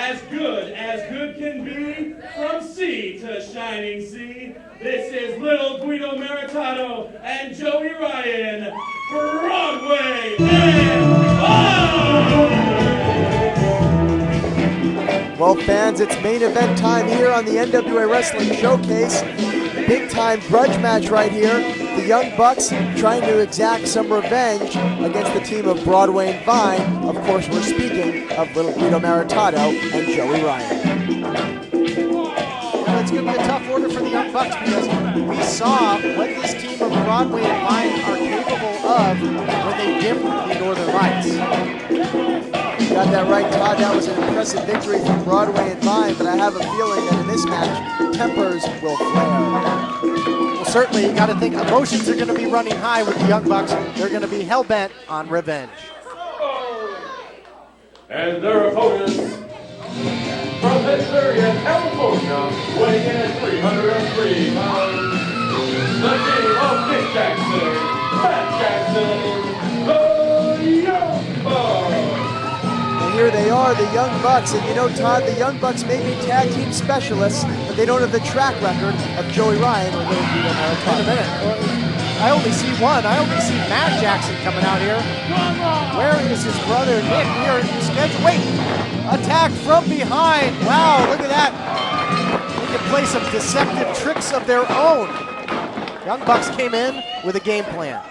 as good can be, from sea to shining sea. This is little Guido Maritato and Joey Ryan, Broadway and Well, fans, it's main event time here on the NWA Wrestling Showcase. Big time grudge match right here. The Young Bucks trying to exact some revenge against the team of Broadway and Vine. Of course, we're speaking of little Guido Maritato and Joey Ryan. Well, it's going to be a tough order for the Young Bucks because we saw what this team of Broadway and Vine are capable of when they dim the Northern Lights. Got that right, Todd. That was an impressive victory for Broadway and Vine, but I have a feeling that in this match, tempers will flare. Well, certainly, you got to think emotions are going to be running high with the Young Bucks. They're going to be hell-bent on revenge. And their opponents, from Pittsburgh, California, weighing in at 303 pounds, the king of Nick Jackson, Matt Jackson, the Young Bucks. Here they are, the Young Bucks, and you know, Todd, the Young Bucks may be tag team specialists, but they don't have the track record of Joey Ryan or little Guido Maritato. Wait a minute, I only see one. I only see Matt Jackson coming out here. Where is his brother Nick? We are scheduled. Wait, attack from behind. Wow, look at that. They can play some deceptive tricks of their own. Young Bucks came in with a game plan.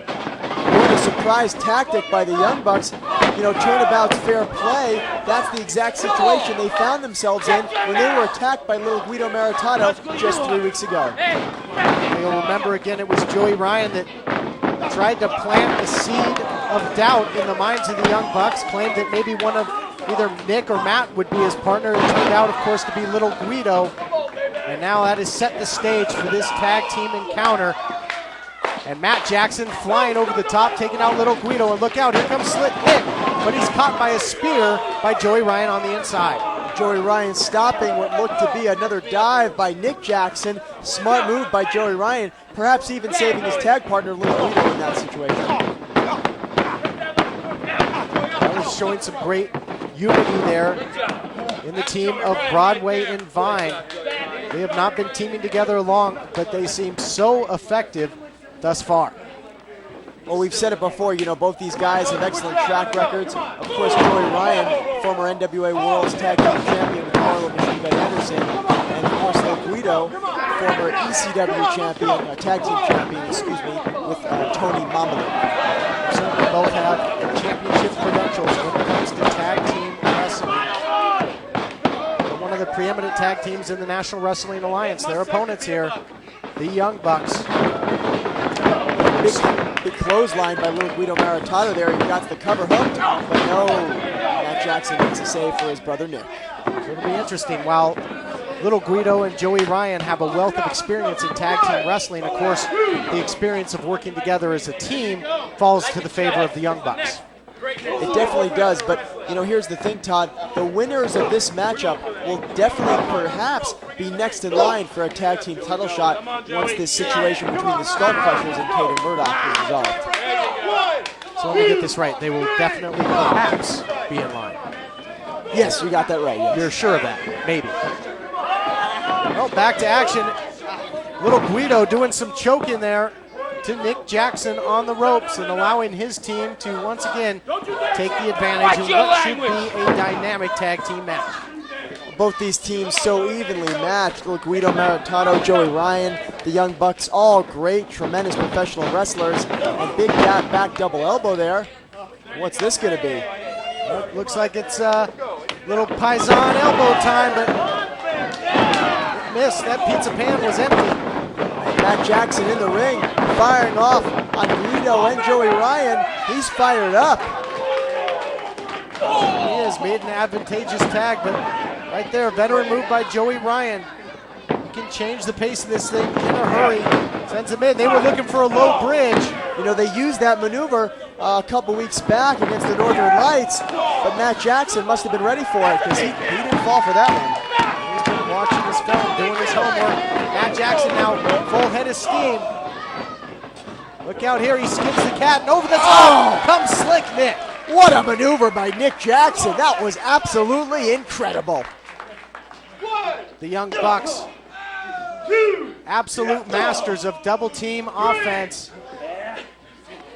What a surprise tactic by the Young Bucks. You know, turnabout's fair play. That's the exact situation they found themselves in when they were attacked by little Guido Maritato just 3 weeks ago. You'll remember again, it was Joey Ryan that tried to plant the seed of doubt in the minds of the Young Bucks, claimed that maybe one of either Nick or Matt would be his partner. It turned out, of course, to be little Guido. And now that has set the stage for this tag team encounter. And Matt Jackson flying over the top, taking out little Guido. And look out, here comes Slick Nick. But he's caught by a spear by Joey Ryan on the inside. Joey Ryan stopping what looked to be another dive by Nick Jackson. Smart move by Joey Ryan, perhaps even saving his tag partner, little Guido, in that situation. That was showing some great unity there in the team of Broadway and Vine. They have not been teaming together long, but they seem so effective thus far. Well, we've said it before, you know, both these guys have excellent track records. Of course, Joey Ryan, former NWA World's Tag Team Champion with Carlo Machine Gun Anderson, and of course, little Guido, former ECW champion, Tag Team champion, with Tony Mamalu. Certainly both have championship credentials when it comes to tag team wrestling. They're one of the preeminent tag teams in the National Wrestling Alliance. Their opponents here, the Young Bucks. Big clothesline by little Guido Maritato there. He got the cover hooked, but no. Matt Jackson makes a save for his brother Nick. It'll be interesting. While little Guido and Joey Ryan have a wealth of experience in tag team wrestling, of course, the experience of working together as a team falls to the favor of the Young Bucks. It definitely does, but you know, here's the thing, Todd. The winners of this matchup will definitely perhaps be next in line for a tag team title shot once this situation between the Skull Crushers and Kate and Murdoch is resolved. So let me get this right. They will definitely perhaps be in line. Yes, you got that right. Yes. You're sure of that? Maybe. Well, back to action. Little Guido doing some choking there to Nick Jackson on the ropes and allowing his team to once again take the advantage in what should be a dynamic tag team match. Both these teams so evenly matched. Little Guido Maritato, Joey Ryan, the Young Bucks, all great, tremendous professional wrestlers. And big back double elbow there. What's this going to be? Well, looks like it's a little Paisan elbow time, but it missed. That pizza pan was empty. Matt Jackson in the ring, firing off on Guido and Joey Ryan. He's fired up. He has made an advantageous tag, but right there, veteran move by Joey Ryan. He can change the pace of this thing in a hurry. Sends him in. They were looking for a low bridge. You know, they used that maneuver a couple weeks back against the Northern Lights, but Matt Jackson must have been ready for it because he didn't fall for that one. He's been watching his film, doing his homework. Matt Jackson now full head of steam. Look out here, he skips the cat and over the top comes Slick Nick. What a maneuver by Nick Jackson. That was absolutely incredible. The Young Bucks, absolute masters of double team offense.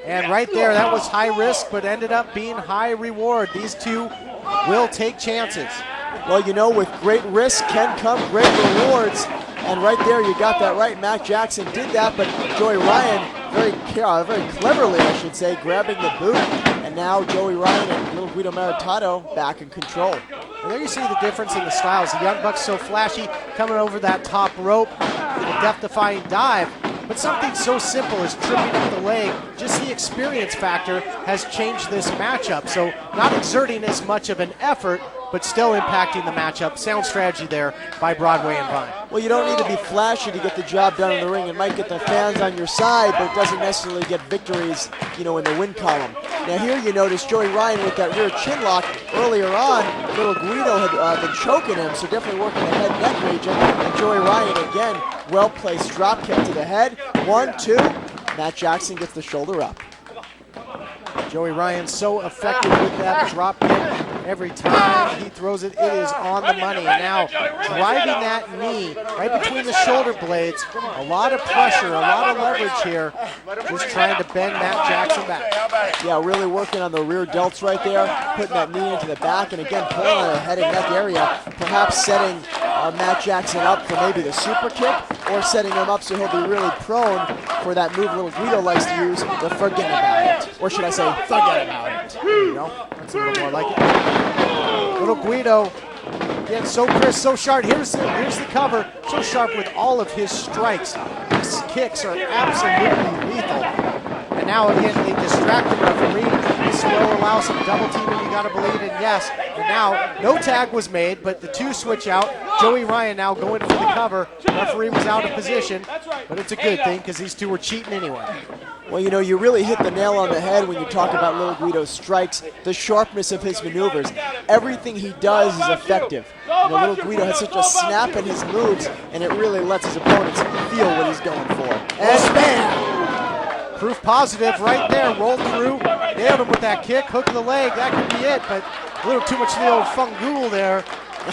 And right there, that was high risk, but ended up being high reward. These two will take chances. Well, you know, with great risk can come great rewards. And right there, you got that right. Matt Jackson did that, but Joey Ryan, very cleverly, I should say, grabbing the boot. And now Joey Ryan and little Guido Maritato back in control. And there you see the difference in the styles. The Young Bucks so flashy, coming over that top rope, a death-defying dive. But something so simple as tripping up the leg, just the experience factor has changed this matchup. So not exerting as much of an effort, but still impacting the matchup. Sound strategy there by Broadway and Vine. Well, you don't need to be flashy to get the job done in the ring. It might get the fans on your side, but it doesn't necessarily get victories, you know, in the win column. Now here you notice Joey Ryan with that rear chin lock. Earlier on, little Guido had been choking him, so definitely working the head neck region. And Joey Ryan again, well-placed drop kick to the head. 1, 2, Matt Jackson gets the shoulder up. Joey Ryan so effective with that drop kick. Every time he throws it, it is on the money. And now driving that knee right between the shoulder blades. A lot of pressure, a lot of leverage here. Just trying to bend Matt Jackson back. Yeah, really working on the rear delts right there, putting that knee into the back, and again, pulling on the head and neck area, perhaps setting Matt Jackson up for maybe the super kick, or setting him up so he'll be really prone for that move little Guido likes to use, the forget about it. Or should I say, forget about it. There you go. That's a little more like it. Little Guido, again, so crisp, so sharp. Here's the cover. So sharp with all of his strikes. His kicks are absolutely lethal. And now again, they distract the referee. This will allow some double teaming, you gotta believe it, yes. And now, no tag was made, but the two switch out. Joey Ryan now going for the cover. Referee was out of position, but it's a good thing because these two were cheating anyway. Well, you know, you really hit the nail on the head when you talk about little Guido's strikes, the sharpness of his maneuvers. Everything he does is effective. You know, little Guido has such a snap in his moves, and it really lets his opponents feel what he's going for. And bam! Proof positive right there, rolled through, nailed him with that kick, hook of the leg, that could be it, but a little too much of the old fungool there,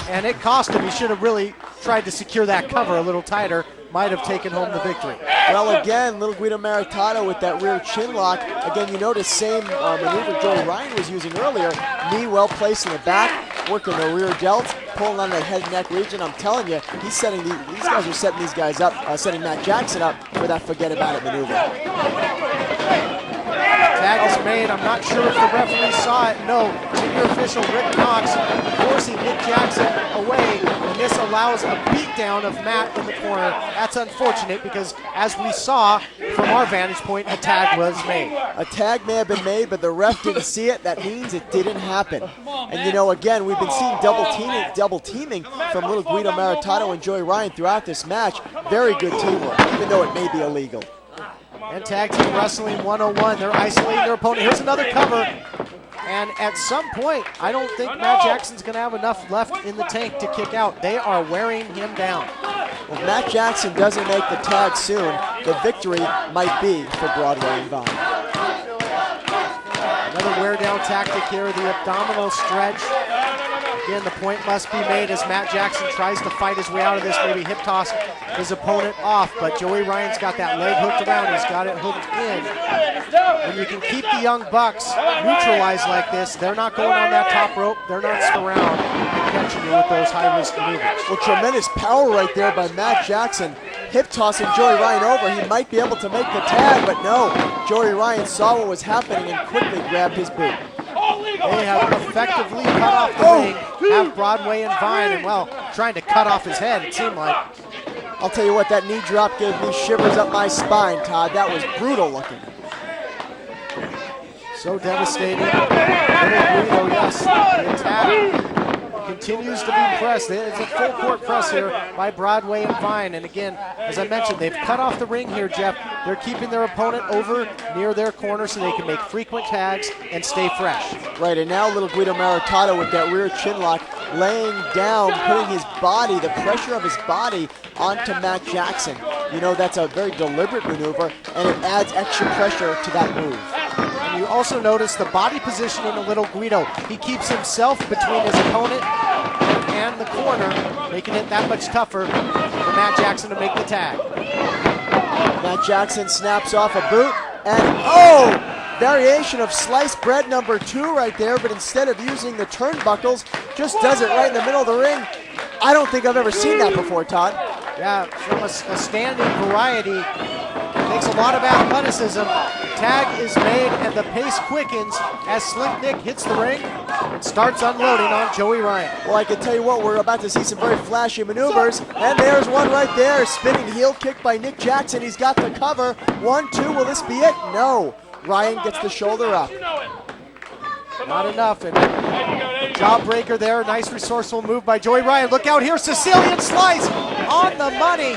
and it cost him. He should have really tried to secure that cover a little tighter, might have taken home the victory. Well, again, little Guido Maritato with that rear chin lock. Again, you notice same maneuver Joey Ryan was using earlier. Knee well placed in the back, working the rear delt, pulling on the head and neck region. I'm telling you, he's setting these guys are setting these guys up, setting Matt Jackson up for that forget about it maneuver. Tag is made. I'm not sure if the referee saw it. No, senior official Rick Knox forcing Nick Jackson away, and this allows a beatdown of Matt in the corner. That's unfortunate because, as we saw from our vantage point, a tag was made. A tag may have been made, but the ref didn't see it. That means it didn't happen. And you know, again, we've been seeing double teaming from little Guido Maritato and Joey Ryan throughout this match. Very good teamwork, even though it may be illegal. And tag team wrestling 101. They're isolating their opponent. Here's another cover. And at some point, I don't think Matt Jackson's going to have enough left in the tank to kick out. They are wearing him down. If Matt Jackson doesn't make the tag soon, the victory might be for Broadway and Vine. Another wear down tactic here, the abdominal stretch. Again, the point must be made as Matt Jackson tries to fight his way out of this, maybe hip toss his opponent off, but Joey Ryan's got that leg hooked around, he's got it hooked in. When you can keep the Young Bucks neutralized like this, they're not going on that top rope, they're not around and catching you with those high-risk maneuvers. Well, tremendous power right there by Matt Jackson. Hip tossing Joey Ryan over, he might be able to make the tag, but no. Joey Ryan saw what was happening and quickly grabbed his boot. They have effectively cut off the ring, have Broadway and Vine, and well, trying to cut off his head, it seemed like. I'll tell you what, that knee drop gave me shivers up my spine, Todd. That was brutal looking. So devastating. Little Guido, yes, the attack continues to be pressed. It's a full court press here by Broadway and Vine. And again, as I mentioned, they've cut off the ring here, Jeff. They're keeping their opponent over near their corner so they can make frequent tags and stay fresh. Right, and now little Guido Maritato with that rear chin lock, laying down, putting his body, the pressure of his body onto Matt Jackson. You know, that's a very deliberate maneuver, and it adds extra pressure to that move. And you you also notice the body positioning of Little Guido. He keeps himself between his opponent and the corner, making it that much tougher for Matt Jackson to make the tag. Matt Jackson snaps off a boot, and variation of sliced bread number 2 right there, but instead of using the turnbuckles, just does it right in the middle of the ring. I don't think I've ever seen that before, Todd. Yeah, from a standing variety, takes a lot of athleticism. Tag is made and the pace quickens as Slick Nick hits the ring and starts unloading on Joey Ryan. Well, I can tell you what, we're about to see some very flashy maneuvers, and there's one right there. Spinning heel kick by Nick Jackson. He's got the cover. 1, 2, will this be it? No. Ryan gets the shoulder up. Not enough. And jawbreaker there. Nice resourceful move by Joey Ryan. Look out here. Sicilian slice on the money.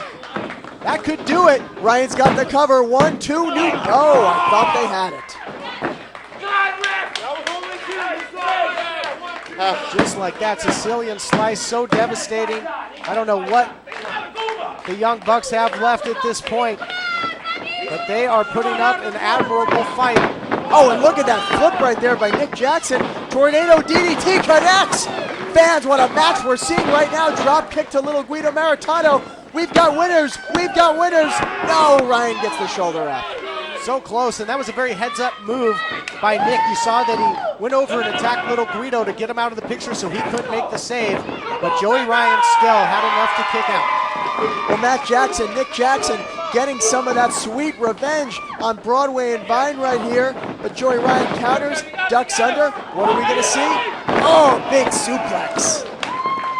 That could do it. Ryan's got the cover. 1, 2, new. Oh, I thought they had it. Just like that, Sicilian slice, so devastating. I don't know what the Young Bucks have left at this point, but they are putting up an admirable fight. Oh, and look at that flip right there by Nick Jackson. Tornado DDT connects. Fans, what a match we're seeing right now. Drop kick to Little Guido Maritato. We've got winners. We've got winners. No, Ryan gets the shoulder up. So close, and that was a very heads-up move by Nick. You saw that he went over and attacked Little Guido to get him out of the picture so he couldn't make the save, but Joey Ryan still had enough to kick out. Well, Matt Jackson, Nick Jackson, getting some of that sweet revenge on Broadway and Vine right here, but Joey Ryan counters, ducks under. What are we going to see? Oh, big suplex.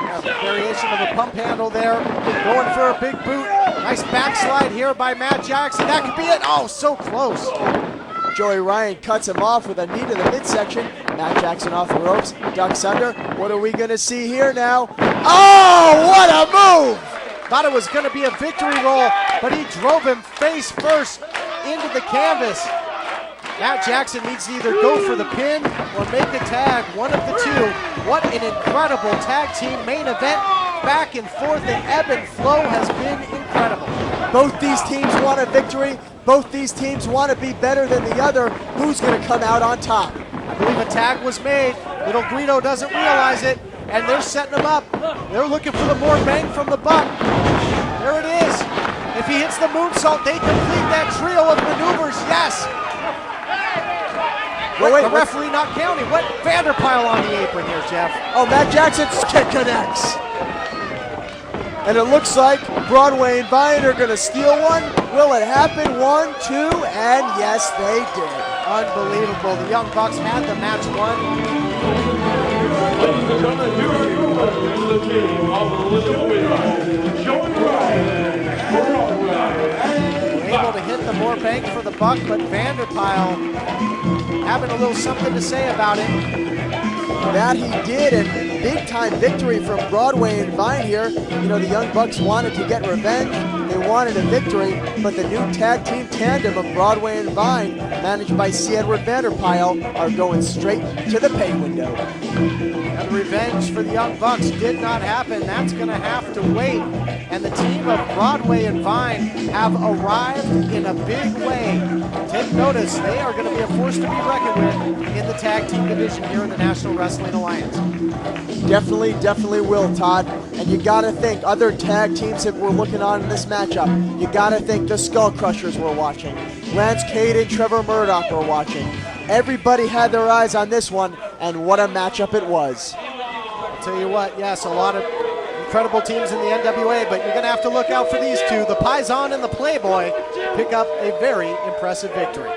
Yeah, variation of a pump handle there, going for a big boot. Nice backslide here by Matt Jackson. That could be it. Oh, so close. Joey Ryan cuts him off with a knee to the midsection. Matt Jackson off the ropes, ducks under. What are we going to see here now? Oh, what a move! Thought it was going to be a victory roll, but he drove him face first into the canvas. Matt Jackson needs to either go for the pin or make the tag, one of the two. What an incredible tag team main event. Back and forth, the ebb and flow has been incredible. Both these teams want a victory. Both these teams want to be better than the other. Who's going to come out on top? I believe a tag was made. Little Guido doesn't realize it, and they're setting him up. They're looking for the more bang from the buck. There it is. If he hits the moonsault, they complete that trio of maneuvers. Yes. Wait, the referee not counting. What Vanderpile on the apron here, Jeff? Oh, Matt Jackson's kick connects. And it looks like Broadway and Vine are going to steal one. Will it happen? 1, 2, and yes, they did. Unbelievable. The Young Bucks had the match won. Ladies and gentlemen, here are your winners, the team of Little Guido, Joey Ryan, Broadway. Able to hit the more bang for the buck, but Vanderpile having a little something to say about it. That he did, and big time victory from Broadway and Vine here. You know, the Young Bucks wanted to get revenge. They wanted a victory, but the new tag team tandem of Broadway and Vine, managed by C. Edward Vanderpile, are going straight to the pay window. And the revenge for the Young Bucks did not happen. That's going to have to wait. And the team of Broadway and Vine have arrived in a big way. Take notice, they are going to be a force to be reckoned with in the tag team division here in the National Wrestling Alliance. Definitely will, Todd. And you got to think, other tag teams that we're looking on in this matchup, you got to think the Skull Crushers were watching. Lance Cade and Trevor Murdoch were watching. Everybody had their eyes on this one, and what a matchup it was. I'll tell you what, yes, a lot of incredible teams in the NWA, but you're going to have to look out for these two, the Paisan and the Playboy, pick up a very impressive victory.